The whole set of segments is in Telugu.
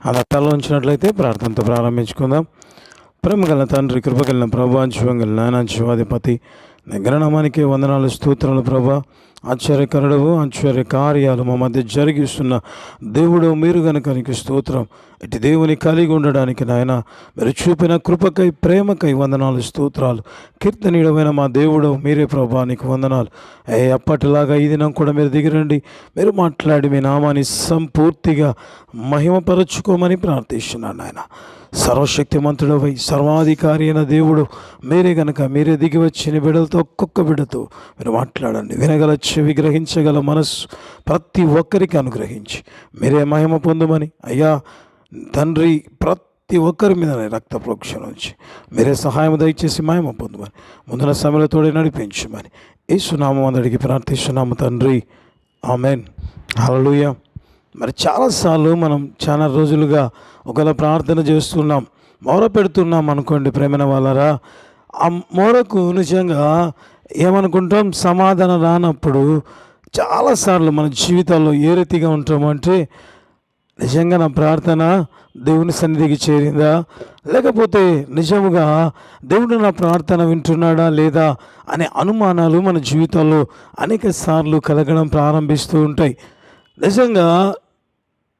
అలా తల ఉంచినట్లయితే ప్రార్థనతో ప్రారంభించుకుందాం. ప్రేమగల తండ్రి, కృపగలిగిన ప్రభా, జీవంగలిగిన నాయన, జీవాధిపతి, నిగ్రహనామానికి వందనాలు, స్తోత్రాలు ప్రభా. ఆశ్చర్యకరుడవు, ఆశ్చర్య కార్యాలు మా మధ్య జరిగిస్తున్న దేవుడు మీరు గనుక నీకు స్తోత్రం. ఇటు దేవుని కలిగి ఉండడానికి నాయన మీరు చూపిన కృపకై, ప్రేమకై వందనాలు, స్తోత్రాలు. కీర్తనీయుడమైన మా దేవుడు మీరే ప్రభా, నీకు వందనాలు. అప్పటిలాగా ఈ దినం కూడా మీరు దిగిరండి, మీరు మాట్లాడి మీ నామాన్ని సంపూర్తిగా మహిమపరచుకోమని ప్రార్థిస్తున్నాను నాయన. సర్వశక్తిమంతుడవై సర్వాధికారి అయిన దేవుడు మీరే గనక మీరే దిగి వచ్చిన బిడ్డలతో ఒక్కొక్క బిడ్డతో మీరు మాట్లాడండి. వినగల చెవి, గ్రహించగల మనస్సు ప్రతి ఒక్కరికి అనుగ్రహించి మీరే మహిమ పొందమని అయ్యా తండ్రి, ప్రతి ఒక్కరి మీద రక్త ప్రోక్షణ నుంచి మీరే సహాయం దయచేసి మహిమ పొందమని, ముందున సమయంతోడే నడిపించమని యేసునామం అందరికి ప్రార్థిస్తున్నాము తండ్రి, ఆమెన్. హల్లెలూయా. మరి చాలాసార్లు మనం చాలా రోజులుగా ఒకవేళ ప్రార్థన చేస్తున్నాం, మొర పెడుతున్నాం అనుకోండి ప్రేమైన వాళ్ళరా. ఆ మొరకు నిజంగా ఏమనుకుంటాం, సమాధానం రానప్పుడు చాలాసార్లు మన జీవితాల్లో ఏ రీతిగా ఉంటామంటే, నిజంగా నా ప్రార్థన దేవుని సన్నిధికి చేరిందా, లేకపోతే నిజముగా దేవుడు నా ప్రార్థన వింటున్నాడా లేదా అనే అనుమానాలు మన జీవితాల్లో అనేక సార్లు కలగడం ప్రారంభిస్తూ ఉంటాయి. నిజంగా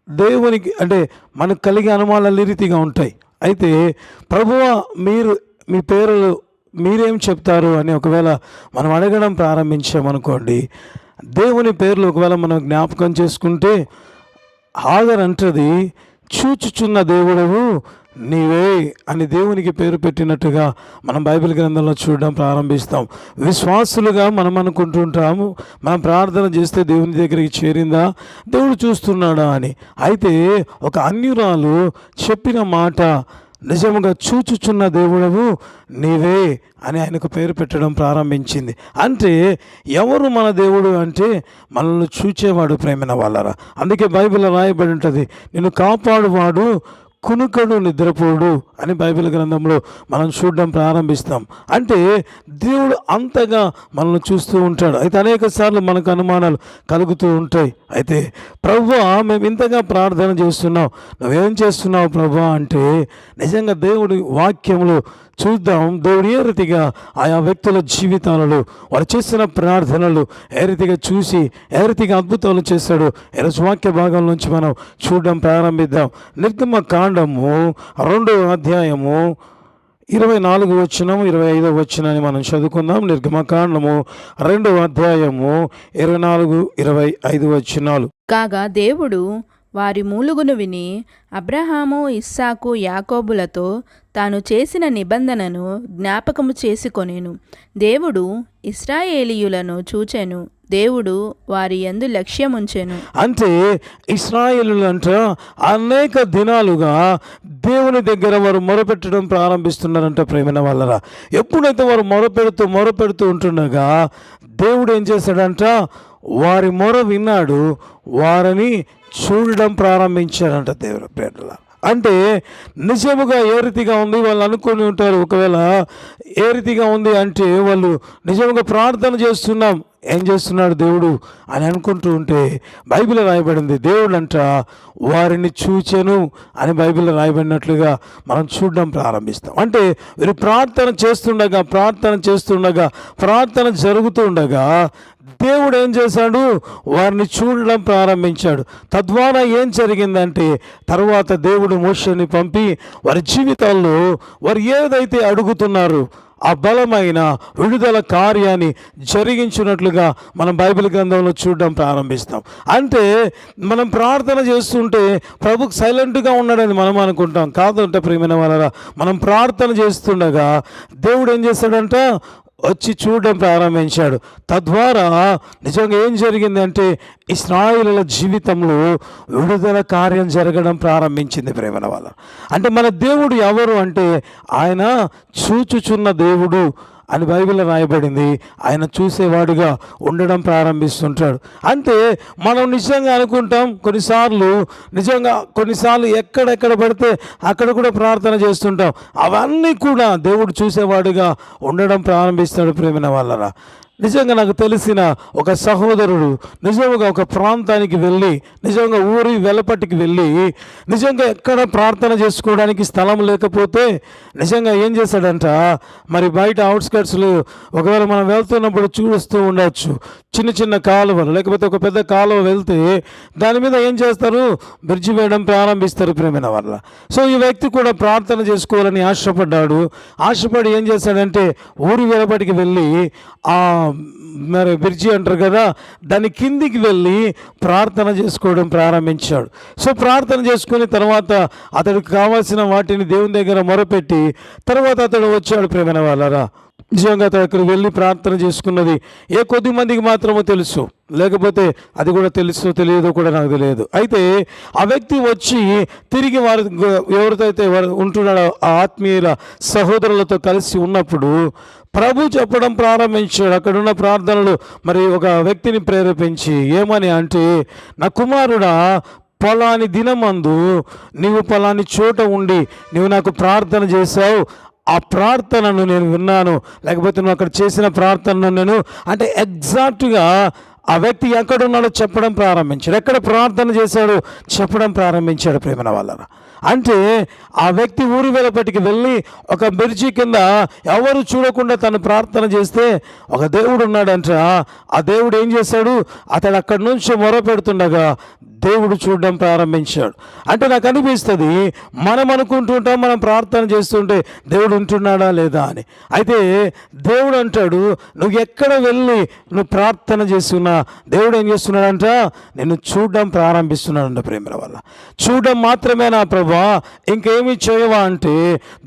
దేవునికి అంటే మనకు కలిగే అనుమానాలు ఈ రీతిగా ఉంటాయి. అయితే ప్రభువా మీరు మీ పేరులు మీరేం చెప్తారు అని ఒకవేళ మనం అడగడం ప్రారంభించామనుకోండి, దేవుని పేర్లు ఒకవేళ మనం జ్ఞాపకం చేసుకుంటే హాగర్ అంటది, చూచుచున్న దేవుడవు నీవే అని దేవునికి పేరు పెట్టినట్టుగా మనం బైబిల్ గ్రంథంలో చూడడం ప్రారంభిస్తాం. విశ్వాసులుగా మనం అనుకుంటుంటాము, మనం ప్రార్థన చేస్తే దేవుని దగ్గరికి చేరిందా, దేవుడు చూస్తున్నాడా అని. అయితే ఒక అన్యురాలు చెప్పిన మాట నిజముగా చూచుచున్న దేవుడవు నీవే అని ఆయనకు పేరు పెట్టడం ప్రారంభించింది. అంటే ఎవరు మన దేవుడు అంటే మనల్ని చూచేవాడు ప్రేమైన వాళ్ళరా. అందుకే బైబిల్లో రాయబడి ఉంటుంది, నిన్ను కాపాడువాడు కునుకడు నిద్రపోడు అని బైబిల్ గ్రంథంలో మనం చూడడం ప్రారంభిస్తాం. అంటే దేవుడు అంతగా మనల్ని చూస్తూ ఉంటాడు. అయితే అనేక సార్లు మనకు అనుమానాలు కలుగుతూ ఉంటాయి. అయితే ప్రభువా మేము ఇంతగా ప్రార్థన చేస్తున్నాం, నువ్వేం చేస్తున్నావు ప్రభువా అంటే, నిజంగా దేవుడి వాక్యంలో చూద్దాం. దేవుడు ఏ రీతిగా ఆయా వ్యక్తుల జీవితాలలో వారు చేసిన ప్రార్థనలు ఏ రీతిగా చూసి ఏ రీతిగా అద్భుతాలు చేశాడు ఈరోజు వాక్య భాగం నుంచి మనం చూడడం ప్రారంభిద్దాం. నిర్గమకాండము 2వ అధ్యాయము 24 వచనం 25 వచనాన్ని మనం చదువుకుందాం. నిర్గమకాండము 2వ అధ్యాయము 24, 25 వచనాలు. కాగా దేవుడు వారి మూలుగును విని అబ్రహాము, ఇస్సాకు, యాకోబులతో తాను చేసిన నిబంధనను జ్ఞాపకము చేసుకొనెను. దేవుడు ఇశ్రాయేలీయులను చూచెను, దేవుడు వారి యందు లక్ష్యముంచెను. అంటే ఇశ్రాయేలులంట అనేక దినాలుగా దేవుని దగ్గర వారు మొరపెట్టడం ప్రారంభిస్తున్నారంట ప్రేమైన వాళ్ళరా. ఎప్పుడైతే వారు మొరపెడుతూ ఉంటుండగా దేవుడు ఏం చేశాడంట, వారి మొర విన్నాడు, వారిని చూడడం ప్రారంభించారంట దేవుని పేర్ల. అంటే నిజముగా ఏ రీతిగా ఉంది వాళ్ళు అనుకుని ఉంటారు. ఒకవేళ ఏ రీతిగా ఉంది అంటే వాళ్ళు నిజముగా ప్రార్థన చేస్తున్నాం, ఏం చేస్తున్నాడు దేవుడు అని అనుకుంటూ ఉంటే బైబిల్ రాయబడింది, దేవుడు అంట వారిని చూచెను అని బైబిల్ రాయబడినట్లుగా మనం చూడడం ప్రారంభిస్తాం. అంటే వీరు ప్రార్థన చేస్తుండగా ప్రార్థన జరుగుతూ ఉండగా దేవుడు ఏం చేశాడు, వారిని చూడడం ప్రారంభించాడు. తద్వారా ఏం జరిగిందంటే తర్వాత దేవుడు మోషేని పంపి వారి జీవితాల్లో వారు ఏదైతే అడుగుతున్నారో ఆ బలమైన విడుదల కార్యాన్ని జరిగించినట్లుగా మనం బైబిల్ గ్రంథంలో చూడడం ప్రారంభిస్తాం. అంటే మనం ప్రార్థన చేస్తుంటే ప్రభుకు సైలెంట్గా ఉన్నాడని మనం అనుకుంటాం. కాదంటే ప్రియమైన వాళ్ళరా, మనం ప్రార్థన చేస్తుండగా దేవుడు ఏం చేశాడంట, వచ్చి చూడడం ప్రారంభించాడు. తద్వారా నిజంగా ఏం జరిగిందంటే ఇశ్రాయేలుల జీవితంలో విడుదల కార్యం జరగడం ప్రారంభించింది ప్రేమల వల్ల. అంటే మన దేవుడు ఎవరు అంటే ఆయన చూచుచున్న దేవుడు అని బైబిల్లో రాయబడింది. ఆయన చూసేవాడుగా ఉండడం ప్రారంభిస్తుంటాడు. అంటే మనం నిజంగా అనుకుంటాం కొన్నిసార్లు ఎక్కడెక్కడ పడితే అక్కడ కూడా ప్రార్థన చేస్తుంటాం. అవన్నీ కూడా దేవుడు చూసేవాడుగా ఉండడం ప్రారంభిస్తాడు ప్రేమైన వాళ్ళరా. నిజంగా నాకు తెలిసిన ఒక సహోదరుడు నిజంగా ఒక ప్రాంతానికి వెళ్ళి, నిజంగా ఊరి వెలపటికి వెళ్ళి, నిజంగా ఎక్కడ ప్రార్థన చేసుకోవడానికి స్థలం లేకపోతే నిజంగా ఏం చేశాడంట, మరి బయట అవుట్స్కట్స్లో ఒకవేళ మనం వెళ్తున్నప్పుడు చూస్తూ ఉండొచ్చు, చిన్న చిన్న కాలువలు లేకపోతే ఒక పెద్ద కాలువ వెళ్తే దాని మీద ఏం చేస్తారు, బ్రిడ్జి వేయడం ప్రారంభిస్తారు ప్రేమైన వల్ల. సో ఈ వ్యక్తి కూడా ప్రార్థన చేసుకోవాలని ఆశపడి ఏం చేశాడంటే ఊరి వెలపటికి వెళ్ళి ఆ మరి బ్రిడ్జి అంటారు కదా, దాని కిందికి వెళ్ళి ప్రార్థన చేసుకోవడం ప్రారంభించాడు. సో ప్రార్థన చేసుకుని తర్వాత అతడికి కావాల్సిన వాటిని దేవుని దగ్గర మొరపెట్టి తర్వాత అతడు వచ్చాడు ప్రేమైన వాళ్ళరా. నిజంగా అతడు అక్కడికి వెళ్ళి ప్రార్థన చేసుకున్నది ఏ కొద్ది మందికి మాత్రమో తెలుసు, లేకపోతే అది కూడా తెలుసో తెలియదో కూడా నాకు తెలియదు. అయితే ఆ వ్యక్తి వచ్చి తిరిగి వారు ఎవరితో వారు ఉంటున్నాడో ఆ ఆత్మీయుల సహోదరులతో కలిసి ఉన్నప్పుడు ప్రభు చెప్పడం ప్రారంభించాడు. అక్కడున్న ప్రార్థనలు మరి ఒక వ్యక్తిని ప్రేరేపించి ఏమని అంటే, నా కుమారుడా, పలాని దినమందు నీవు పలాని చోట ఉండి నీవు నాకు ప్రార్థన చేశావు, ఆ ప్రార్థనను నేను విన్నాను, లేకపోతే నువ్వు అక్కడ చేసిన ప్రార్థనను నేను అంటే ఎగ్జాక్ట్గా ఆ వ్యక్తి ఎక్కడున్నాడో చెప్పడం ప్రారంభించాడు, ఎక్కడ ప్రార్థన చేశాడో చెప్పడం ప్రారంభించాడు ప్రేమన వాళ్ళ. అంటే ఆ వ్యక్తి ఊరి వెలపటికి వెళ్ళి ఒక బ్రిడ్జి కింద ఎవరు చూడకుండా తను ప్రార్థన చేస్తే ఒక దేవుడు ఉన్నాడంట. ఆ దేవుడు ఏం చేశాడు, అతడు అక్కడి నుంచి మొరపెడుతుండగా దేవుడు చూడడం ప్రారంభించాడు. అంటే నాకు అనిపిస్తుంది, మనం అనుకుంటుంటాం మనం ప్రార్థన చేస్తుంటే దేవుడు ఉంటున్నాడా లేదా అని. అయితే దేవుడు అంటాడు, నువ్వు ఎక్కడ వెళ్ళి నువ్వు ప్రార్థన చేస్తున్నా దేవుడు ఏం చేస్తున్నాడంట, నిన్ను చూడడం ప్రారంభిస్తున్నాడంట ప్రేమల వల్ల. చూడడం మాత్రమే నా ప్రభా, ఇంకేమీ చేయవా అంటే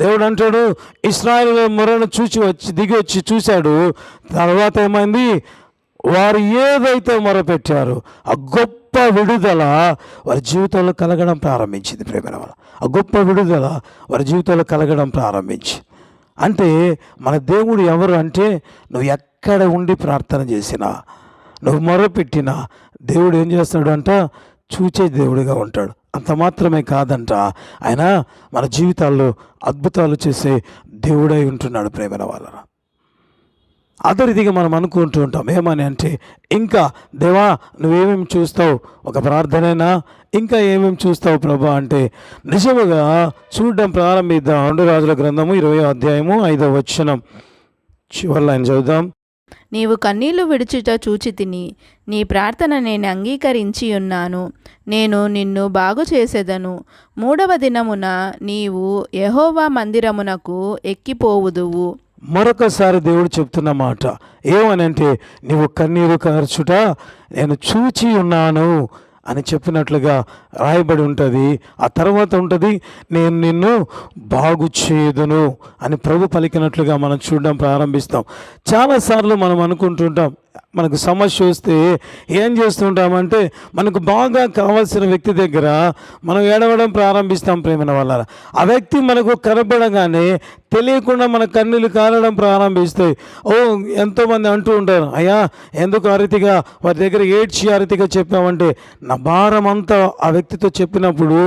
దేవుడు అంటాడు, ఇశ్రాయేలు మొరను దిగి వచ్చి చూశాడు. తర్వాత ఏమైంది, వారు ఏదైతే మొరపెట్టారో ఆ గొప్ప విడుదల వారి జీవితంలో కలగడం ప్రారంభించింది ప్రేమల వల్ల. ఆ గొప్ప విడుదల వారి జీవితంలో కలగడం ప్రారంభించింది. అంటే మన దేవుడు ఎవరు అంటే, నువ్వు ఎక్కడ ఉండి ప్రార్థన చేసినా, నువ్వు మొరపెట్టినా దేవుడు ఏం చేస్తాడు అంట, చూచే దేవుడిగా ఉంటాడు. అంత మాత్రమే కాదంట, ఆయన మన జీవితాల్లో అద్భుతాలు చేసే దేవుడై ఉంటున్నాడు ప్రేమల వాళ్ళ. అదే రీతిగా మనం అనుకుంటూ ఉంటాం ఏమని అంటే, ఇంకా దేవా నువ్వేమేమి చూస్తావు, ఒక ప్రార్థనైనా ఇంకా ఏమేమి చూస్తావు ప్రభా అంటే, నిజముగా చూడడం ప్రారంభిద్దాం. 2 రాజుల గ్రంథము 20వ అధ్యాయము 5వ వచనం చివరి లైన్ చదువుదాం. నీవు కన్నీళ్లు విడుచుట చూచి తిని నీ ప్రార్థన నేను అంగీకరించి ఉన్నాను, నేను నిన్ను బాగు చేసేదను. 3వ దినమున నీవు యెహోవా మందిరమునకు ఎక్కిపోవుదువు. మరొకసారి దేవుడు చెప్తున్న మాట ఏమనంటే, నీవు కన్నీరు కార్చుట నేను చూచి ఉన్నాను అని చెప్పినట్లుగా రాయబడి ఉంటుంది. ఆ తర్వాత ఉంటుంది, నేను నిన్ను బాగు చేయదును అని ప్రభు పలికినట్లుగా మనం చూడడం ప్రారంభిస్తాం. చాలాసార్లు మనం అనుకుంటుంటాం, మనకు సమస్య వస్తే ఏం చేస్తుంటామంటే, మనకు బాగా కావాల్సిన వ్యక్తి దగ్గర మనం ఏడవడం ప్రారంభిస్తాం ప్రేమన వల్ల. ఆ వ్యక్తి మనకు కనపడగానే తెలియకుండా మన కన్నీళ్ళు కారడం ప్రారంభిస్తాయి. ఎంతోమంది అంటూ ఉంటారు, అయ్యా ఎందుకు అరితిగా వారి దగ్గర ఏడ్చి అరితిగా చెప్పామంటే, నా భారం అంతా ఆ వ్యక్తితో చెప్పినప్పుడు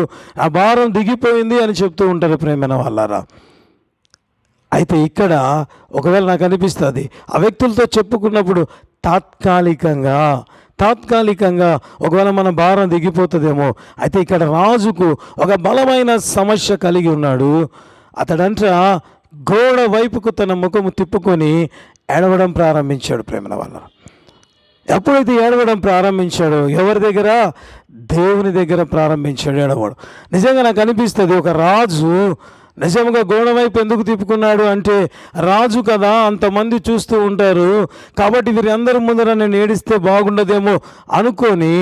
ఆ భారం దిగిపోయింది అని చెప్తూ ఉంటారు ప్రేమన వాళ్ళరా. అయితే ఇక్కడ ఒకవేళ నాకు అనిపిస్తుంది, ఆ వ్యక్తులతో చెప్పుకున్నప్పుడు తాత్కాలికంగా ఒకవేళ మన భారం దిగిపోతుందేమో. అయితే ఇక్కడ రాజుకు ఒక బలమైన సమస్య కలిగి ఉన్నాడు. అతడంట గోడ వైపుకు తన ముఖము తిప్పుకొని ఏడవడం ప్రారంభించాడు ప్రేమల వల్ల. ఎప్పుడైతే ఏడవడం ప్రారంభించాడో ఎవరి దగ్గర, దేవుని దగ్గర ప్రారంభించాడు ఏడవడం. నిజంగా నాకు అనిపిస్తుంది, ఒక రాజు నిజంగా గోడ వైపు ఎందుకు తిప్పుకున్నాడు అంటే, రాజు కదా అంతమంది చూస్తూ ఉంటారు కాబట్టి వీరందరి ముందర నేను ఏడిస్తే బాగుండదేమో అనుకొని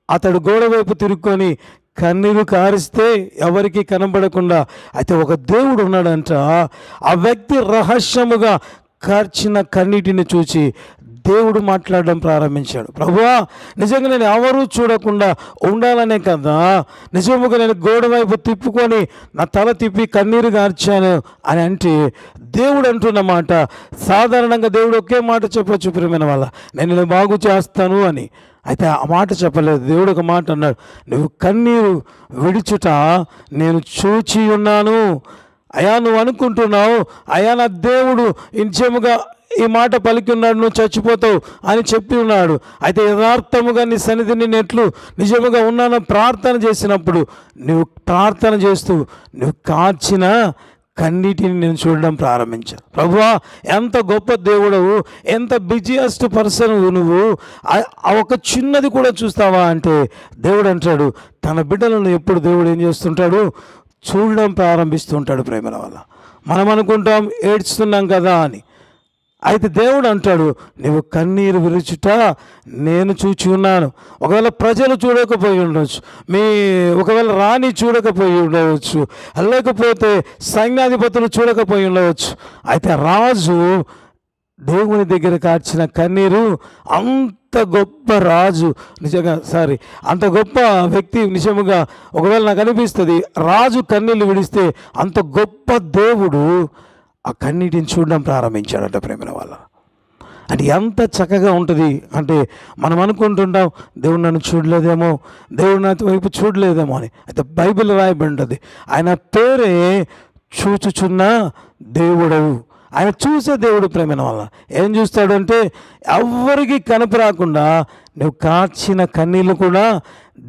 అతడు గోడ వైపు తిరుక్కొని కన్నీరు కారిస్తే ఎవరికి కనబడకుండా. అయితే ఒక దేవుడు ఉన్నాడంట, ఆ వ్యక్తి రహస్యముగా కార్చిన కన్నీటిని చూచి దేవుడు మాట్లాడడం ప్రారంభించాడు. ప్రభువా, నిజంగా నేను ఎవరూ చూడకుండా ఉండాలనే కదా నిజముగా నేను గోడ వైపు తిప్పుకొని నా తల తిప్పి కన్నీరు గార్చాను అని అంటే, దేవుడు అంటున్న మాట సాధారణంగా దేవుడు ఒకే మాట చెప్పొచ్చు ప్రియమైన వాళ్ళ, నేను బాగు చేస్తాను అని. అయితే ఆ మాట చెప్పలేదు. దేవుడు ఒక మాట అన్నాడు, నువ్వు కన్నీరు విడుచుట నేను చూచి ఉన్నాను. అయా నువ్వు అనుకుంటున్నావు, అయా నా దేవుడు నిజముగా ఈ మాట పలికి ఉన్నాడు, నువ్వు చచ్చిపోతావు అని చెప్పి ఉన్నాడు. అయితే యథార్థముగా నీ సన్నిధిని నేను ఎట్లు నిజముగా ఉన్నానో ప్రార్థన చేసినప్పుడు, నువ్వు ప్రార్థన చేస్తూ నువ్వు కార్చిన కన్నీటిని నేను చూడడం ప్రారంభించాను. ప్రభువా, ఎంత గొప్ప దేవుడవు, ఎంత బిజియెస్ట్ పర్సన్ నువ్వు, ఒక చిన్నది కూడా చూస్తావా అంటే దేవుడు అంటాడు, తన బిడ్డలను ఎప్పుడు దేవుడు ఏం చేస్తుంటాడు, చూడడం ప్రారంభిస్తుంటాడు. ప్రేమల వల్ల మనం అనుకుంటాం ఏడ్చుతున్నాం కదా అని. అయితే దేవుడు అంటాడు, నువ్వు కన్నీరు విరుచుట నేను చూచి ఉన్నాను. ఒకవేళ ప్రజలు చూడకపోయి ఉండవచ్చు, ఒకవేళ రాణి చూడకపోయి ఉండవచ్చు, లేకపోతే సైన్యాధిపతులు చూడకపోయి ఉండవచ్చు. అయితే రాజు దేవుని దగ్గర కార్చిన కన్నీరు, అంత గొప్ప రాజు నిజంగా అంత గొప్ప వ్యక్తి నిజముగా ఒకవేళ నాకు అనిపిస్తుంది, రాజు కన్నీళ్ళు విడిస్తే అంత గొప్ప దేవుడు ఆ కన్నీటిని చూడడం ప్రారంభించాడట. ప్రేమల వల్ల అంటే ఎంత చక్కగా ఉంటుంది అంటే మనం అనుకుంటుంటాం దేవుడు నన్ను చూడలేదేమో, దేవుడు నా వైపు చూడలేదేమో అని. అయితే బైబిల్ రాయబడి ఉంటుంది, ఆయన పేరే చూచుచున్న దేవుడవు. ఆయన చూసే దేవుడు. ప్రేమల వల్ల ఏం చూస్తాడంటే ఎవ్వరికి కనపరాకుండా నువ్వు కార్చిన కన్నీళ్ళు కూడా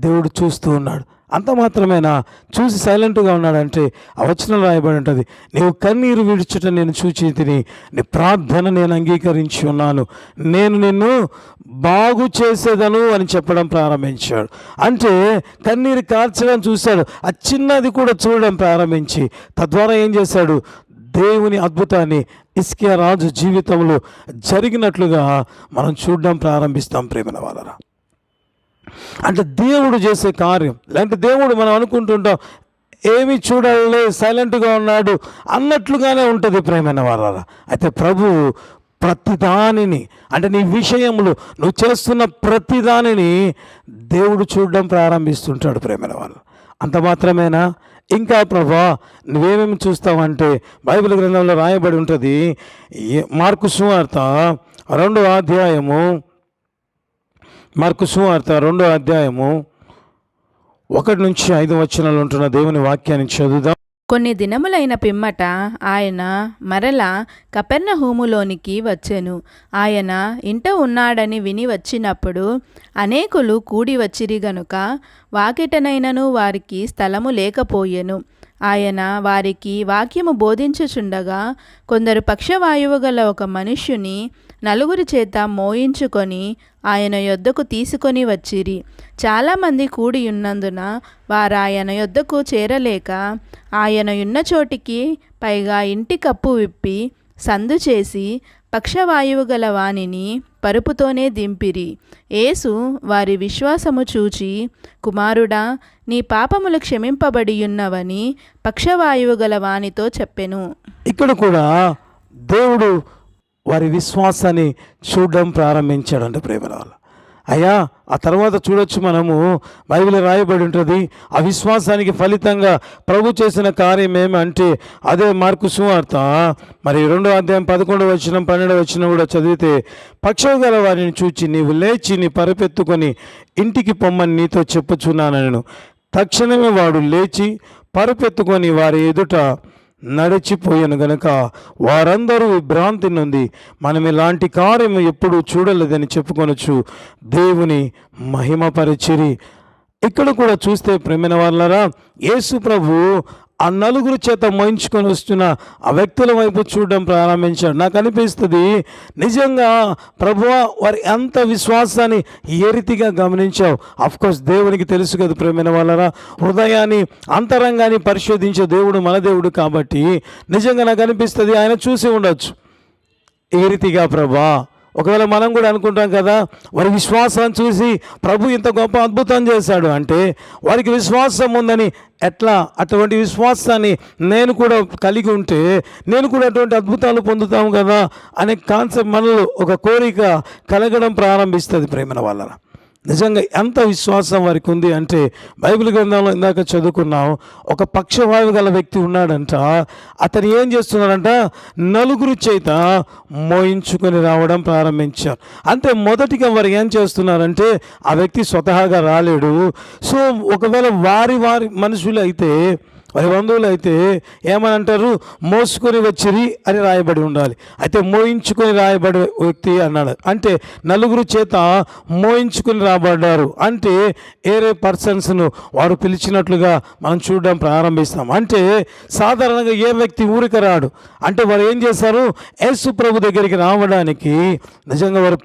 దేవుడు చూస్తూ ఉన్నాడు. అంత మాత్రమేనా, చూసి సైలెంట్గా ఉన్నాడంటే ఆ వచనం రాయబడి ఉంటుంది, నీవు కన్నీరు విడుచుట నేను చూచి తిని, నీ ప్రార్థన నేను అంగీకరించి ఉన్నాను, నేను నిన్ను బాగు చేసేదను అని చెప్పడం ప్రారంభించాడు. అంటే కన్నీరు కార్చడం చూశాడు, ఆ చిన్నది కూడా చూడడం ప్రారంభించి తద్వారా ఏం చేశాడు, దేవుని అద్భుతాన్ని హిజ్కియా రాజు జీవితంలో జరిగినట్లుగా మనం చూడడం ప్రారంభిస్తాం. ప్రేమల వాళ్ళరా, అంటే దేవుడు చేసే కార్యం, లేదంటే దేవుడు మనం అనుకుంటుంటాం ఏమి చూడాలే సైలెంట్గా ఉన్నాడు అన్నట్లుగానే ఉంటుంది. ప్రేమైన వాళ్ళరా, అయితే ప్రభువు ప్రతిదానిని, అంటే నీ విషయంలో నువ్వు చేస్తున్న ప్రతిదానిని దేవుడు చూడడం ప్రారంభిస్తుంటాడు. ప్రేమైన వాళ్ళు అంత మాత్రమేనా, ఇంకా ప్రభా నువ్వేమేమి చూస్తావంటే బైబిల్ గ్రంథంలో రాయబడి ఉంటుంది, మార్కు సువార్త 2వ అధ్యాయము, మార్కు సువార్త 2వ అధ్యాయము 1 నుంచి 5 వచనాలు ఉంటున్న దేవుని వాక్యాన్ని చదువుదాం. కొన్ని దినములైన పిమ్మట ఆయన మరల కపెర్నహూములోనికి వచ్చెను. ఆయన ఇంట ఉన్నాడని విని వచ్చినప్పుడు అనేకులు కూడి వచ్చిరి గనుక వాకిటనైనను వారికి స్థలము లేకపోయెను. ఆయన వారికి వాక్యము బోధించుచుండగా కొందరు పక్షవాయువు గల ఒక మనుష్యుని 4 చేత మోయించుకొని ఆయన యొద్దకు తీసుకొని వచ్చిరి. చాలామంది కూడి ఉన్నందున వారు ఆయన యొద్దకు చేరలేక ఆయన ఉన్న చోటికి పైగా ఇంటి కప్పు విప్పి సందు చేసి పక్షవాయువు గల వానిని పరుపుతోనే దింపిరి. యేసు వారి విశ్వాసము చూచి, కుమారుడా, నీ పాపములు క్షమింపబడియున్నవని పక్షవాయువు గల వానితో చెప్పెను. ఇక్కడ కూడా దేవుడు వారి విశ్వాసాన్ని చూడడం ప్రారంభించాడంటే ప్రేమల వల్ల. అయ్యా ఆ తర్వాత చూడొచ్చు, మనము బైబిల్ రాయబడి ఉంటుంది, ఆ విశ్వాసానికి ఫలితంగా ప్రభు చేసిన కార్యం ఏమంటే అదే మార్కు సువార్త 2వ అధ్యాయం 11వ వచనం 12వ వచనం కూడా చదివితే, పక్షవు గల వారిని చూచి నీవు లేచి నీ పరుపెత్తుకొని ఇంటికి పొమ్మని నీతో చెప్పుచున్నాను. తక్షణమే వాడు లేచి పరుపెత్తుకొని వారి ఎదుట నడిచిపోయాను గనుక వారందరూ విభ్రాంతి నుండి మనం ఇలాంటి కార్యం ఎప్పుడు చూడలేదని చెప్పుకొనొచ్చు దేవుని మహిమపరిచిరి. ఇక్కడ కూడా చూస్తే ప్రేమైన వాళ్ళరా, యేసు ప్రభు ఆ 4 చేత మోయించుకొని వస్తున్న ఆ వ్యక్తుల వైపు చూడడం ప్రారంభించాడు. నాకు అనిపిస్తుంది నిజంగా ప్రభువా వారి ఎంత విశ్వాసాన్ని ఏ రీతిగా గమనించావు. అఫ్కోర్స్ దేవునికి తెలుసు కదా ప్రేమైన వాళ్ళరా, హృదయాన్ని అంతరంగాన్ని పరిశోధించే దేవుడు మన దేవుడు కాబట్టి నిజంగా నాకు అనిపిస్తుంది ఆయన చూసి ఉండొచ్చు ఏ రీతిగా ప్రభా. ఒకవేళ మనం కూడా అనుకుంటాం కదా, వారి విశ్వాసాన్ని చూసి ప్రభు ఇంత గొప్ప అద్భుతం చేశాడు అంటే వారికి విశ్వాసం ఉందని, ఎట్లా అటువంటి విశ్వాసాన్ని నేను కూడా కలిగి ఉంటే నేను కూడా అటువంటి అద్భుతాలు పొందుతాము కదా అనే కాన్సెప్ట్ మనలో ఒక కోరిక కలగడం ప్రారంభిస్తుంది. ప్రేమల వల్ల నిజంగా ఎంత విశ్వాసం వారికి ఉంది అంటే బైబిల్ గ్రంథంలో ఇందాక చదువుకున్నాం, ఒక పక్షవాయువు గల వ్యక్తి ఉన్నాడంట. అతను ఏం చేస్తున్నాడంట, 4 చేత మోయించుకొని రావడం ప్రారంభించారు. అంటే మొదటిగా వారు ఏం చేస్తున్నారంటే ఆ వ్యక్తి స్వతహాగా రాలేడు. సో ఒకవేళ వారి మనుషులు అయితే వారి బంధువులు అయితే ఏమని అంటారు? మోసుకొని వచ్చిరి అని రాయబడి ఉండాలి. అయితే మోయించుకొని రాయబడే వ్యక్తి అన్నాడు. అంటే నలుగురు చేత మోయించుకొని రాబడ్డారు అంటే ఏరే పర్సన్స్ను వారు పిలిచినట్లుగా మనం చూడడం ప్రారంభిస్తాం. అంటే సాధారణంగా ఏ వ్యక్తి ఊరికి రాడు. అంటే వారు ఏం చేశారు? యేసు ప్రభు దగ్గరికి రావడానికి నిజంగా వారు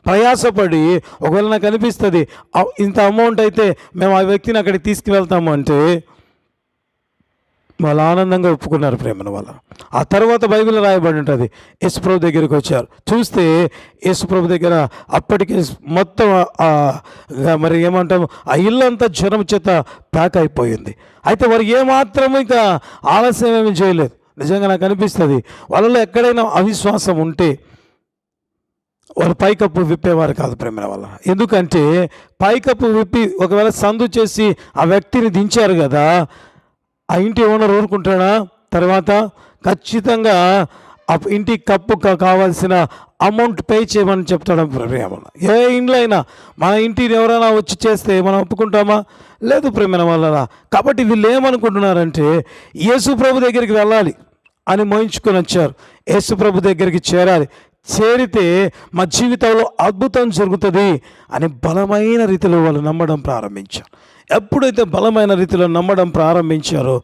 ప్రయాసపడి ఒకవేళ నాకు అనిపిస్తుంది ఇంత అమౌంట్ అయితే మేము ఆ వ్యక్తిని అక్కడికి తీసుకువెళ్తాము అంటే వాళ్ళు ఆనందంగా ఒప్పుకున్నారు ప్రేమను వల్ల. ఆ తర్వాత బైబిల్ రాయబడి ఉంటుంది, యేసుప్రభు దగ్గరికి వచ్చారు. చూస్తే యేసుప్రభు దగ్గర అప్పటికే మొత్తం మరి ఏమంటాము ఆ ఇల్లంతా జ్వరం చేత ప్యాక్ అయిపోయింది. అయితే వారు ఏమాత్రం ఇక ఆలస్యం ఏమీ చేయలేదు. నిజంగా నాకు అనిపిస్తుంది వాళ్ళలో ఎక్కడైనా అవిశ్వాసం ఉంటే వారు పైకప్పు విప్పేవారు కాదు ప్రేమ వల్ల. ఎందుకంటే పైకప్పు విప్పి ఒకవేళ సందు చేసి ఆ వ్యక్తిని దించారు కదా, ఆ ఇంటి ఓనర్ ఊరుకుంటాడా? తర్వాత ఖచ్చితంగా ఆ ఇంటి కప్పు కావాల్సిన అమౌంట్ పే చేయమని చెప్తాడు ప్రేమ. ఏ ఇంట్లో అయినా మన ఇంటిని ఎవరైనా వచ్చి చేస్తే మనం ఒప్పుకుంటామా? లేదు ప్రేమ వల్ల. కాబట్టి వీళ్ళు ఏమనుకుంటున్నారంటే యేసు ప్రభు దగ్గరికి వెళ్ళాలి అని మోయించుకొని వచ్చారు. యేసు ప్రభు దగ్గరికి చేరాలి, చేరితే మా జీవితంలో అద్భుతం జరుగుతుంది అని బలమైన రీతిలో వాళ్ళు నమ్మడం ప్రారంభించారు. ఎప్పుడైతే బలమైన రీతిలో నమ్మడం ప్రారంభించారో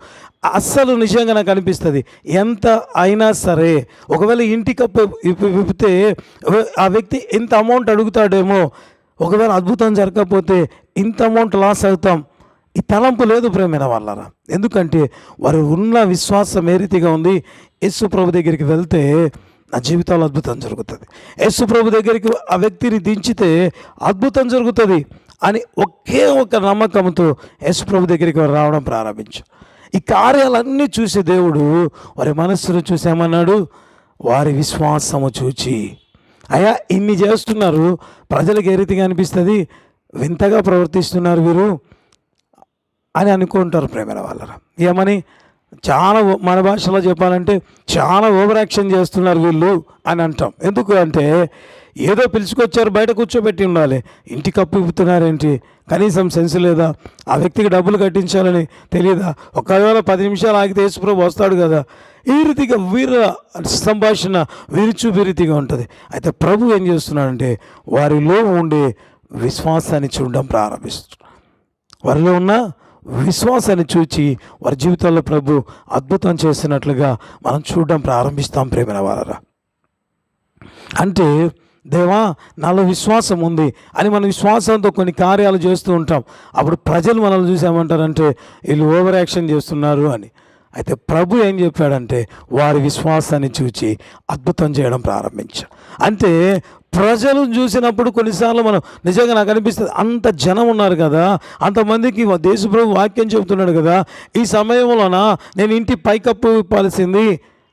అస్సలు నిజంగా నాకు అనిపిస్తుంది ఎంత అయినా సరే ఒకవేళ ఇంటి కప్పు విప్పితే ఆ వ్యక్తి ఇంత అమౌంట్ అడుగుతాడేమో, ఒకవేళ అద్భుతం జరగకపోతే ఇంత అమౌంట్ లాస్ అవుతాం, ఈ తలంపు లేదు ప్రేమైన వాళ్ళరా. ఎందుకంటే వారు ఉన్న విశ్వాసం ఏ రీతిగా ఉంది, యేసు ప్రభు దగ్గరికి వెళ్తే నా జీవితంలో అద్భుతం జరుగుతుంది, యేసు ప్రభు దగ్గరికి ఆ వ్యక్తిని దించితే అద్భుతం జరుగుతుంది అని ఒకే ఒక నమ్మకంతో యేసు ప్రభు దగ్గరికి రావడం ప్రారంభించారు. ఈ కార్యాలన్నీ చూసే దేవుడు వారి మనస్సును చూసేమన్నాడు, వారి విశ్వాసము చూచి అయ్యా ఇన్ని చేస్తున్నారు, ప్రజలకు ఏ రీతిగా అనిపిస్తుంది, వింతగా ప్రవర్తిస్తున్నారు వీరు అని అనుకుంటారు ప్రేమ వాళ్ళరా. ఏమని? చాలా మన భాషలో చెప్పాలంటే చాలా ఓవర్ యాక్షన్ చేస్తున్నారు వీళ్ళు అని అంటాం. ఎందుకు అంటే ఏదో పిలుచుకొచ్చారు, బయట కూర్చోబెట్టి ఉండాలి, ఇంటికి అప్పు ఇప్పుతున్నారేంటి, కనీసం సెన్స్ లేదా? ఆ వ్యక్తికి డబ్బులు కట్టించాలని తెలియదా? ఒకవేళ 10 నిమిషాలు ఆగితే యేసుప్రభు వస్తాడు కదా. ఈ రీతిగా వీర సంభాషణ విరుచుబిరీతిగా ఉంటుంది. అయితే ప్రభు ఏం చేస్తున్నాడంటే వారిలో ఉండే విశ్వాసాన్ని చూడడం ప్రారంభిస్తున్నాడు. వారిలో ఉన్న విశ్వాసాన్ని చూచి వారి జీవితంలో ప్రభు అద్భుతం చేసినట్లుగా మనం చూడడం ప్రారంభిస్తాం ప్రేమ వారా. అంటే దేవా నాలో విశ్వాసం ఉంది అని మన విశ్వాసంతో కొన్ని కార్యాలు చేస్తూ ఉంటాం. అప్పుడు ప్రజలు మనల్ని చూసామంటారంటే వీళ్ళు ఓవర్ యాక్షన్ చేస్తున్నారు అని. అయితే ప్రభు ఏం చెప్పాడంటే వారి విశ్వాసాన్ని చూచి అద్భుతం చేయడం ప్రారంభించాడు. అంటే ప్రజలు చూసినప్పుడు కొన్నిసార్లు మనం నిజంగా నాకు అనిపిస్తుంది అంత జనం ఉన్నారు కదా, అంతమందికి యేసుప్రభు వాక్యం చెబుతున్నాడు కదా, ఈ సమయంలోన నేను ఇంటి పైకప్పు ఇవ్వాల్సింది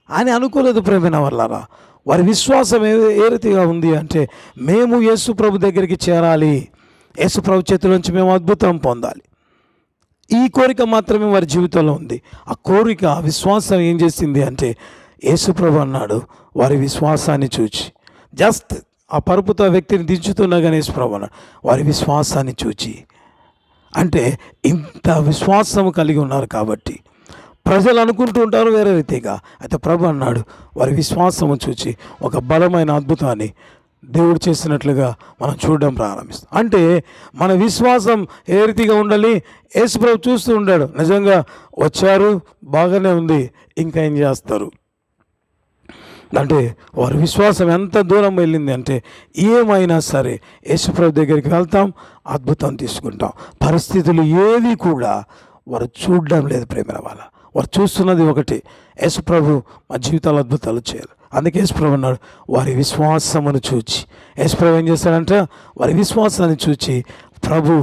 అని అనుకోలేదు ప్రేమైన వాళ్ళరా. వారి విశ్వాసం ఏ రీతిగా ఉంది అంటే మేము యేసుప్రభు దగ్గరికి చేరాలి, యేసుప్రభు చేతిలోంచి మేము అద్భుతం పొందాలి, ఈ కోరిక మాత్రమే వారి జీవితంలో ఉంది. ఆ కోరిక ఆ విశ్వాసం ఏం చేసింది అంటే యేసుప్రభు అన్నాడు వారి విశ్వాసాన్ని చూచి, జస్ట్ ఆ పరుపుతో వ్యక్తిని దించుతున్నా కానీ యేసుప్రభు అన్నాడు వారి విశ్వాసాన్ని చూచి. అంటే ఇంత విశ్వాసం కలిగి ఉన్నారు కాబట్టి ప్రజలు అనుకుంటూ ఉంటారు వేరే రీతిగా. అయితే ప్రభు అన్నాడు వారి విశ్వాసము చూచి ఒక బలమైన అద్భుతాన్ని దేవుడు చేసినట్లుగా మనం చూడడం ప్రారంభిస్తాం. అంటే మన విశ్వాసం ఏ రీతిగా ఉండాలి? యేసుప్రభు చూస్తూ ఉండాడు, నిజంగా వచ్చారు బాగానే ఉంది, ఇంకా ఏం చేస్తారు అంటే వారి విశ్వాసం ఎంత దూరం వెళ్ళింది అంటే ఏమైనా సరే యేసుప్రభు దగ్గరికి వెళ్తాం, అద్భుతం తీసుకుంటాం. పరిస్థితులు ఏవి కూడా వారు చూడడం లేదు ప్రేమ వాళ్ళ. వారు చూస్తున్నది ఒకటి, యేసుప్రభు మా జీవితాలు అద్భుతాలు చేయాలి. అందుకే యేసుప్రభు అన్నాడు వారి విశ్వాసమును చూచి. యేసుప్రభు ఏం చేస్తాడంటే వారి విశ్వాసాన్ని చూచి ప్రభు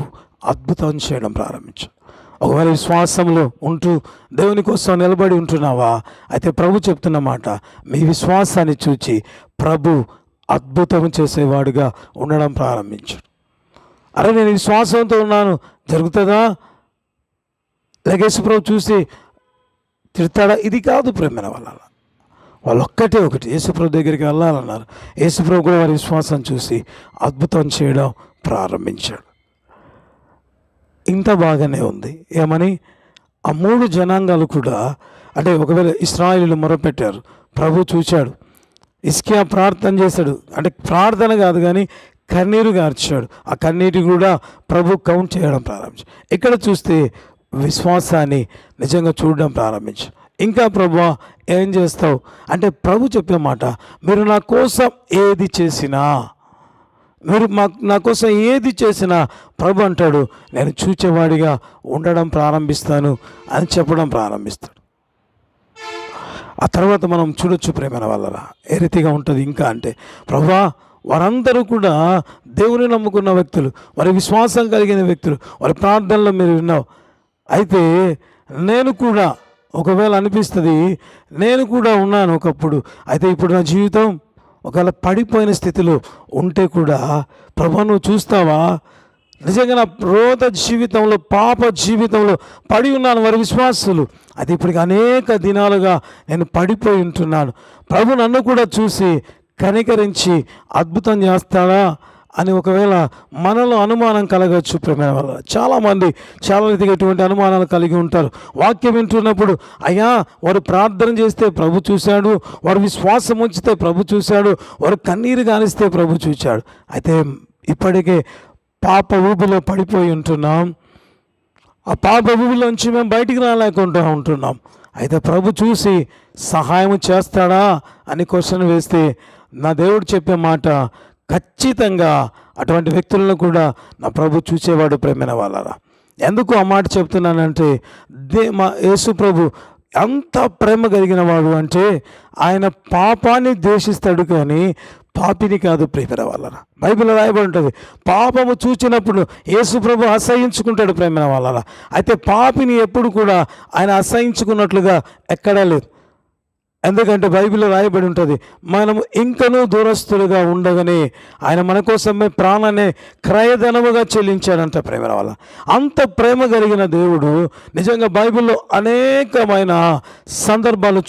అద్భుతం చేయడం ప్రారంభించాడు. ఒకవేళ విశ్వాసంలో ఉంటూ దేవుని కోసం నిలబడి ఉంటున్నావా? అయితే ప్రభు చెప్తున్న మాట మీ విశ్వాసాన్ని చూచి ప్రభు అద్భుతం చేసేవాడుగా ఉండడం ప్రారంభించాడు. అరే నేను విశ్వాసంతో ఉన్నాను, జరుగుతుందా? లేక యేసుప్రభు చూసి తిడతాడా? ఇది కాదు ప్రేమ వాళ్ళ. వాళ్ళు ఒక్కటే ఒకటి, యేసుప్రభు దగ్గరికి వెళ్ళాలన్నారు. యేసుప్రభు కూడా వారి విశ్వాసం చూసి అద్భుతం చేయడం ప్రారంభించాడు. ఇంత బాగానే ఉంది. ఏమని? ఆ 3 జనాంగాలు కూడా, అంటే ఒకవేళ ఇశ్రాయేలీయులు మొరపెట్టారు, ప్రభు చూశాడు. హిజ్కియా ప్రార్థన చేశాడు, అంటే ప్రార్థన కాదు కానీ కన్నీరు గార్చాడు. ఆ కన్నీటి కూడా ప్రభు కౌంట్ చేయడం ప్రారంభించాడు. ఇక్కడ చూస్తే విశ్వాసాన్ని నిజంగా చూడడం ప్రారంభించాడు. ఇంకా ప్రభు ఏం చేస్తావు అంటే ప్రభు చెప్పే మాట, మీరు నా కోసం ఏది చేసినా, మీరు నా కోసం ఏది చేసినా ప్రభు అంటాడు, నేను చూచేవాడిగా ఉండడం ప్రారంభిస్తాను అని చెప్పడం ప్రారంభిస్తాడు. ఆ తర్వాత మనం చూడొచ్చు ప్రేమైన వాళ్ళరా ఏ రీతిగా ఉంటుంది ఇంకా అంటే, ప్రభువా వారందరూ కూడా దేవుని నమ్ముకున్న వ్యక్తులు, వారి విశ్వాసం కలిగిన వ్యక్తులు, వారి ప్రార్థనలో మీరు విన్నావు. అయితే నేను కూడా ఒకవేళ అనిపిస్తుంది, నేను కూడా ఉన్నాను ఒకప్పుడు, అయితే ఇప్పుడు నా జీవితం ఒకవేళ పడిపోయిన స్థితిలో ఉంటే కూడా ప్రభు నువ్వు చూస్తావా, నిజంగా నా రోత జీవితంలో, పాప జీవితంలో పడి ఉన్నాను వారి విశ్వాసులు, అది ఇప్పటికి అనేక దినాలుగా నేను పడిపోయి ఉంటున్నాను, ప్రభు నన్ను కూడా చూసి కనికరించి అద్భుతం చేస్తాడా అని ఒకవేళ మనలో అనుమానం కలగచ్చు. ప్రేమైన వల్ల చాలామంది చాలా రీతిగా ఇటువంటి అనుమానాలు కలిగి ఉంటారు. వాక్యం వింటున్నప్పుడు, అయ్యా వారు ప్రార్థన చేస్తే ప్రభు చూశాడు, వారు విశ్వాసం ఉంచితే ప్రభు చూశాడు, వారు కన్నీరు గానిస్తే ప్రభు చూశాడు. అయితే ఇప్పటికే పాప ఊబిలో పడిపోయి ఉంటున్నాం, ఆ పాప ఊబిలోంచి మేము బయటికి రాలేకుండా ఉంటున్నాం. అయితే ప్రభు చూసి సహాయం చేస్తాడా అని క్వశ్చన్ వేస్తే నా దేవుడు చెప్పే మాట, ఖచ్చితంగా అటువంటి వ్యక్తులను కూడా నా ప్రభు చూసేవాడు. ప్రేమైన వాళ్ళరా, ఎందుకు ఆ మాట చెప్తున్నానంటే, మా యేసు ప్రభు ఎంత ప్రేమ కలిగిన వాడు అంటే ఆయన పాపాన్ని ద్వేషిస్తాడు కానీ పాపిని కాదు. ప్రేమైన వాళ్ళరా, బైబిల్లో రాయబడి ఉంటుంది, పాపము చూచినప్పుడు యేసు ప్రభు అసహించుకుంటాడు. ప్రేమైన వాళ్ళరా, అయితే పాపిని ఎప్పుడు కూడా ఆయన అసహించుకున్నట్లుగా ఎక్కడా లేదు. ఎందుకంటే బైబిల్లో రాయబడి ఉంటుంది, మనము ఇంకనూ దూరస్తులుగా ఉండగానే ఆయన మన కోసమే ప్రాణాన్ని క్రయధనముగా చెల్లించాడంట. ప్రేమ వల్ల అంత ప్రేమ కలిగిన దేవుడు నిజంగా బైబిల్లో అనేకమైన సందర్భాలు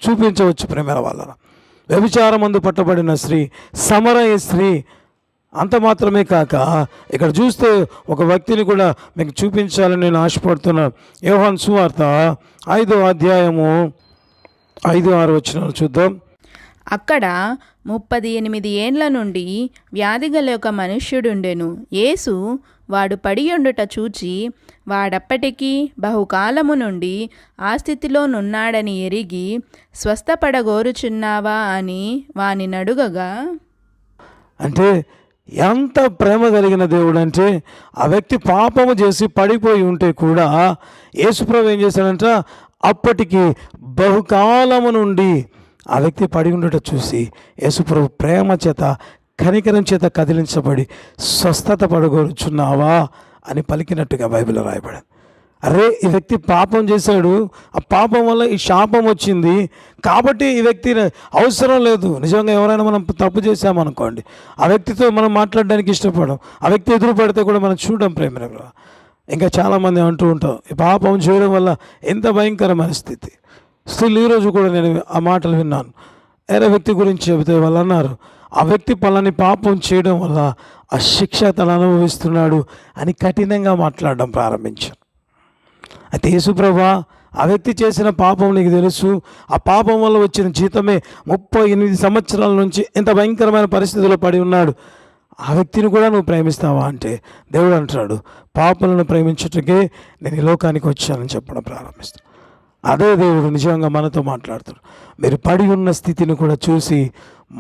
చూపించవచ్చు. ప్రేమ వల్ల వ్యభిచారమందు పట్టబడిన స్త్రీ, సమరయ స్త్రీ, అంత మాత్రమే కాక ఇక్కడ చూస్తే ఒక వ్యక్తిని కూడా మీకు చూపించాలని నేను ఆశపడుతున్నాను. యోహాను సువార్త 5వ అధ్యాయము 5-6 వచనాలు చూద్దాం. అక్కడ 38 ఏండ్ల నుండి వ్యాధిగల ఒక మనుష్యుడుండెను. యేసు వాడు పడియుండుట చూచి, వాడప్పటికీ బహుకాలము నుండి ఆ స్థితిలో నున్నాడని ఎరిగి, స్వస్థపడగోరుచున్నావా అని వాని నడుగగా, అంటే ఎంత ప్రేమ కలిగిన దేవుడు అంటే, ఆ వ్యక్తి పాపము చేసి పడిపోయి ఉంటే కూడా యేసుప్రభు ఏం చేశాడంట, అప్పటికి బహుకాలము నుండి ఆ వ్యక్తి పడి ఉండట చూసి యేసుప్రభు ప్రేమ చేత, కనికరం చేత కదిలించబడి, స్వస్థత పడగోరుచున్నావా అని పలికినట్టుగా బైబిల్లో రాయబడింది. అరే ఈ వ్యక్తి పాపం చేశాడు, ఆ పాపం వల్ల ఈ శాపం వచ్చింది, కాబట్టి ఈ వ్యక్తి అవసరం లేదు. నిజంగా ఎవరైనా మనం తప్పు చేశామనుకోండి, ఆ వ్యక్తితో మనం మాట్లాడడానికి ఇష్టపడం, ఆ వ్యక్తి ఎదురు పడితే కూడా మనం చూడడం. ప్రేమ ఇంకా చాలామంది అంటూ ఉంటాం, ఈ పాపం చేయడం వల్ల ఎంత భయంకరమైన స్థితి. స్టిల్ ఈరోజు కూడా నేను ఆ మాటలు విన్నాను. వేరే వ్యక్తి గురించి చెబితే వాళ్ళు అన్నారు, ఆ వ్యక్తి పలాని పాపం చేయడం వల్ల ఆ శిక్ష తను అనుభవిస్తున్నాడు అని కఠినంగా మాట్లాడడం ప్రారంభించాను. అయితే యేసుప్రభా, ఆ వ్యక్తి చేసిన పాపం నీకు తెలుసు, ఆ పాపం వల్ల వచ్చిన జీతమే 38 సంవత్సరాల నుంచి ఇంత భయంకరమైన పరిస్థితిలో పడి ఉన్నాడు, ఆ వ్యక్తిని కూడా నువ్వు ప్రేమిస్తావా అంటే దేవుడు అంటాడు, పాపలను ప్రేమించుటకే నేను ఈ లోకానికి వచ్చానని చెప్పడం ప్రారంభిస్తాను. అదే దేవుడు నిజంగా మనతో మాట్లాడుతాడు. మీరు పడి ఉన్న స్థితిని కూడా చూసి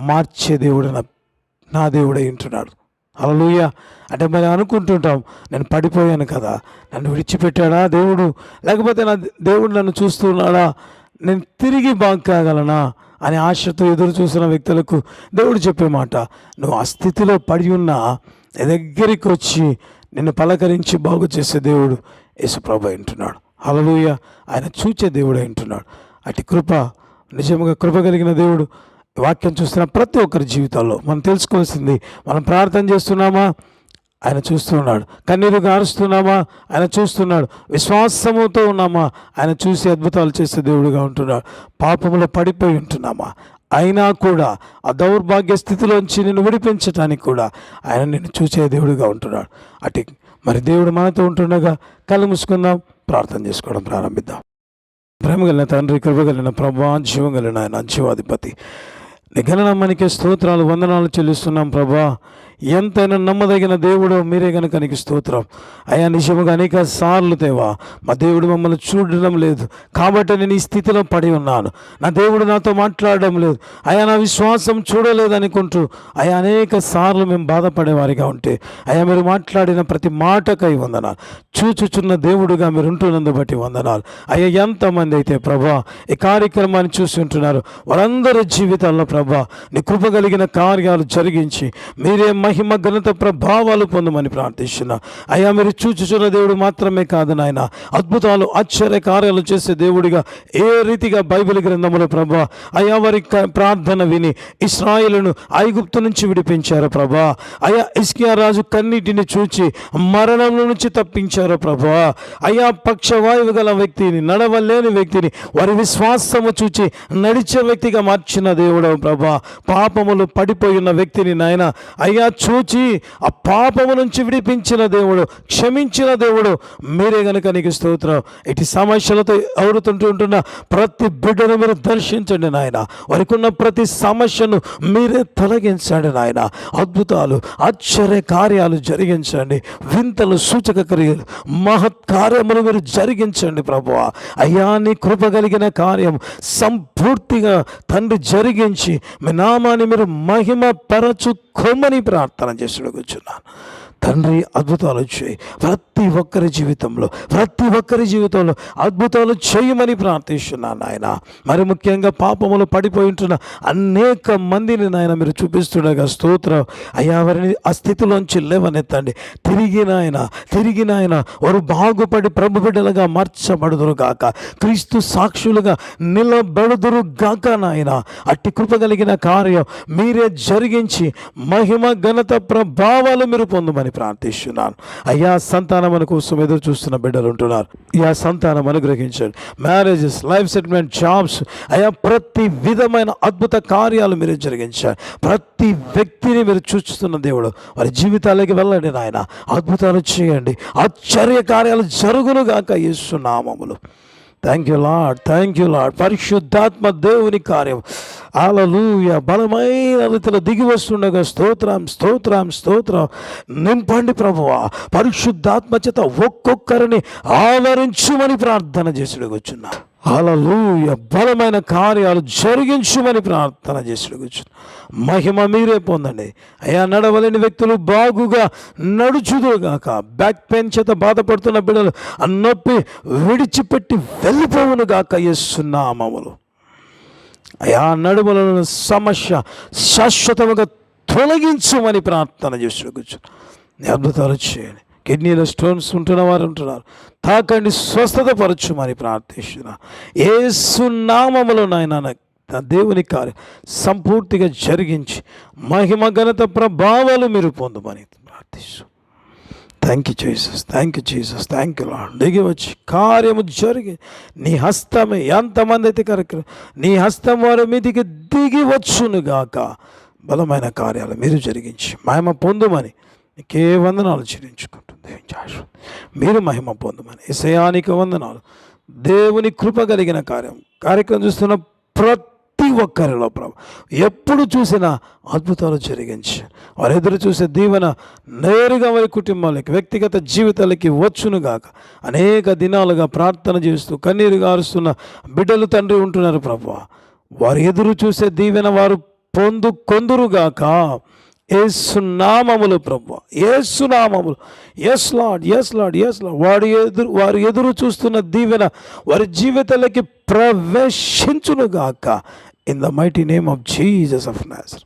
మార్చే దేవుడు నా దేవుడే ఉంటున్నాడు. హల్లెలూయా. అంటే మరి అనుకుంటుంటాం, నేను పడిపోయాను కదా, నన్ను విడిచిపెట్టాడా దేవుడు, లేకపోతే నా దేవుడు నన్ను చూస్తున్నాడా, నేను తిరిగి బాగు కాగలనా అని ఆశతో ఎదురు చూసిన వ్యక్తులకు దేవుడు చెప్పే మాట, నువ్వు ఆ స్థితిలో పడి ఉన్నా దగ్గరికి వచ్చి నిన్ను పలకరించి బాగు చేసే దేవుడు యేసుప్రభు అంటున్నాడు. హల్లెలూయా. ఆయన చూచే దేవుడు అంటున్నాడు. అటు కృప, నిజంగా కృప కలిగిన దేవుడు. వాక్యం చూస్తున్న ప్రతి ఒక్కరి జీవితాల్లో మనం తెలుసుకోవాల్సింది, మనం ప్రార్థన చేస్తున్నామా, ఆయన చూస్తున్నాడు. కన్నీరు గారుస్తున్నామా, ఆయన చూస్తున్నాడు. విశ్వాసముతో ఉన్నామా, ఆయన చూసి అద్భుతాలు చేసే దేవుడుగా ఉంటున్నాడు. పాపంలో పడిపోయి ఉంటున్నామా, అయినా కూడా ఆ దౌర్భాగ్య స్థితిలోంచి నిన్ను విడిపించడానికి కూడా ఆయన నిన్ను చూసే దేవుడుగా ఉంటున్నాడు. అటు మరి దేవుడు మనతో ఉంటుండగా కళ్ళు మూసుకుందాం, ప్రార్థన చేసుకోవడం ప్రారంభిద్దాం. ప్రేమ కలిగిన తండ్రి, కృప కలిగిన ప్రభా, జీవం కలిగిన ఆయన జీవాధిపతి, నీ ఘననామానికే స్తోత్రాలు, వందనాలు చెల్లిస్తున్నాం ప్రభా. ఎంతైనా నమ్మదగిన దేవుడు మీరే కనుక నీకు స్తోత్రం అయ్యా. నిజముగా అనేక సార్లు దేవా మా దేవుడు మమ్మల్ని చూడడం లేదు కాబట్టి నేను ఈ స్థితిలో పడి ఉన్నాను. నా దేవుడు నాతో మాట్లాడడం లేదు అయ్యా, నా విశ్వాసం చూడలేదు అనుకుంటూ అయ్యా అనేక సార్లు మేము బాధపడేవారిగా ఉంటే అయ్యా మీరు మాట్లాడిన ప్రతి మాటకై వందనాలు. చూచుచున్న దేవుడుగా మీరు ఉంటున్నందు బట్టి వందనాలు అయ్యా. ఎంతమంది అయితే ప్రభా ఈ కార్యక్రమాన్ని చూసి ఉంటున్నారు వారందరి జీవితాల్లో ప్రభా నీ కృప కలిగిన కార్యాలు జరిగించి మీరే మహిమ ఘనత ప్రభావాలు పొందమని ప్రార్థిస్తున్నా అయ్యా. మీరు చూచుచున్న దేవుడు మాత్రమే కాదు నాయన, అద్భుతాలు ఆశ్చర్య కార్యాలు చేసే దేవుడిగా ఏ రీతిగా బైబిల్ గ్రంథములో ప్రభా అయ్యా వారి ప్రార్థన విని ఇశ్రాయేలును ఐగుప్తు నుంచి విడిపించారు ప్రభా అయ్యా. హిజ్కియా రాజు కన్నీటిని చూచి మరణం నుంచి తప్పించారు ప్రభా అయ్యా. పక్షవాయువు గల వ్యక్తిని, నడవలేని వ్యక్తిని వారి విశ్వాసము చూచి నడిచే వ్యక్తిగా మార్చిన దేవుడు ప్రభా. పాపములు పడిపోయిన వ్యక్తిని నాయన అయ్యా చూచి ఆ పాపము నుంచి విడిపించిన దేవుడు, క్షమించిన దేవుడు మీరే గనుక నీకు స్తోత్రం. ఇటు సమస్యలతో ఎవరుతుంటుంటున్న ప్రతి బిడ్డను మీరు దర్శించండి నాయన. వారికి ఉన్న ప్రతి సమస్యను మీరే తొలగించండి నాయన. అద్భుతాలు ఆశ్చర్య కార్యాలు జరిగించండి, వింతలు సూచక క్రియలు మహత్ కార్యములు మీరు జరిగించండి ప్రభువా అయ్యా. నీ కృప కలిగిన కార్యం సంపూర్తిగా తండ్రి జరిగించి మీ నామాన్ని మీరు మహిమ పరచుకోమని ప్రార్థన చేసి కూర్చున్నాను తండ్రి. అద్భుతాలు వచ్చాయి ప్రతి ఒక్కరి జీవితంలో అద్భుతాలు చేయమని ప్రార్థిస్తున్నాను నాయన. మరి ముఖ్యంగా పాపములు పడిపోయి ఉంటున్న అనేక మందిని నాయన మీరు చూపిస్తుండగా స్తోత్రం అయ్యా. వారిని ఆ స్థితిలోంచి లేవనెత్తండి. తిరిగి నాయన వారు బాగుపడి ప్రభు బిడ్డలుగా మార్చబడుదురు గాక, క్రీస్తు సాక్షులుగా నిలబడుదురు గాక నాయన. అట్టి కృప కలిగిన కార్యం మీరే జరిగించి మహిమ ఘనత ప్రభావాలు మీరు పొందమని ప్రార్థిస్తున్నాను అయ్యా. సంతానం కోసం ఎదురు చూస్తున్న బిడ్డలు ఉంటున్నారు అయ్యా, సంతానం అనుగ్రహించండి. మ్యారేజెస్, లైఫ్ సెటిల్మెంట్, జాబ్స్ అయ్యా, ప్రతి విధమైన అద్భుత కార్యాలు మీరు జరిగించారు. ప్రతి వ్యక్తిని మీరు చూస్తున్న దేవుడు వారి జీవితాలకి వెళ్ళండి నాయన. అద్భుతాలు చేయండి, ఆశ్చర్య కార్యాలు జరుగును గాక యేసు నామములో. Thank you lord. పరిశుద్ధాత్మ దేవుని కార్యం హల్లెలూయా బలమైన రీతిలో దిగి వస్తుండగా స్తోత్రం నింపండి ప్రభువా. పరిశుద్ధాత్మ చేత ఒక్కొక్కరిని ఆవరించుమని ప్రార్థన చేసుకొచ్చున్నా. హల్లెలూయా బలమైన కార్యాలు జరిగించుమని ప్రార్థన చేసుకొచ్చు. మహిమ మీరే పొందండి అయ్యా. నడవలేని వ్యక్తులు బాగుగా నడుచుదురుగాక. బ్యాక్ పెయిన్ చేత బాధపడుతున్న బిడ్డలు ఆ నొప్పి విడిచిపెట్టి వెళ్ళిపోవును గాక యేసు నామములో అయ్యా. నడుములను సమస్య శాశ్వతముగా తొలగించమని ప్రార్థన చేసుకొచ్చు. అద్భుతాలు చేయండి. కిడ్నీలో స్టోన్స్ ఉంటున్న వారు ఉంటున్నారు, తాకండి, స్వస్థత పరచుమని ప్రార్థిస్తున్నా యేసు నామములో నాయన. దేవుని కార్యం సంపూర్తిగా జరిగించి మహిమ ఘనత ప్రభావాలు మీరు పొందమని ప్రార్థిస్తూ థ్యాంక్ యూ జీసస్ లార్డ్. దిగి వచ్చి కార్యము జరిగి నీ హస్తమే ఎంతమంది అయితే కార్యక్రమం నీ హస్తం వారి మీదికి దిగి వచ్చునుగాక. బలమైన కార్యాలు మీరు జరిగించి మహిమ పొందుమని నీకే వందనాలు చెల్లించుకుంటుంది. మీరు మహిమ పొందమని యేసయ్యానికి వందనాలు. దేవుని కృప కలిగిన కార్యక్రమం చూస్తున్న ప్రతి ఒక్కరిలో ప్రభు ఎప్పుడు చూసినా అద్భుతాలు జరిగించి వారు ఎదురు చూసే దీవెన నేరుగా వారి కుటుంబాలకి, వ్యక్తిగత జీవితాలకి వచ్చునుగాక. అనేక దినాలుగా ప్రార్థన చేస్తూ కన్నీరు గారుస్తున్న బిడ్డలు తండ్రి ఉంటున్నారు ప్రభు. వారు ఎదురు చూసే దీవెన వారు కొందురుగాక యేసు నామములు ప్రభు, యేసు నామములు. Yes Lord. వారు ఎదురు చూస్తున్న దీవెన వారి జీవితాలకి ప్రవేశించునుగాక. In the mighty name of Jesus of Nazareth.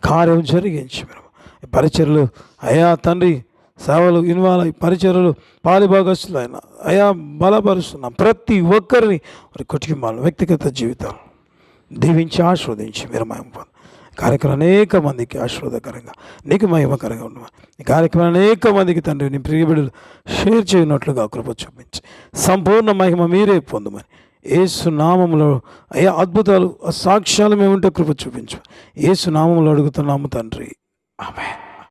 కార్యం జరిగించి మేము పరిచర్లు అయా తండ్రి సేవలు ఇన్వాల్వ్ పరిచర్లు పాలిభాగస్తులు అయినా అయా బలపరుస్తున్నాం. ప్రతి ఒక్కరిని వారి కుటుంబాలను, వ్యక్తిగత జీవితాలు దీవించి ఆశీర్వదించి మీరు మహిమ పొంది కార్యక్రమం అనేక మందికి ఆశీర్వాదకరంగా నీకు మహిమకరంగా ఉండమని ఈ కార్యక్రమం అనేక మందికి తండ్రి నీ ప్రియబిడ్డలు షేర్ చేయనట్లుగా కృప చూపించి సంపూర్ణ మహిమ మీరే పొందమని యేసు నామములో అయ్యా అద్భుతాలు సాక్ష్యాలు మేముంటే కృప చూపించు యేసు నామములో అడుగుతున్నాము తండ్రి. ఆమేన్.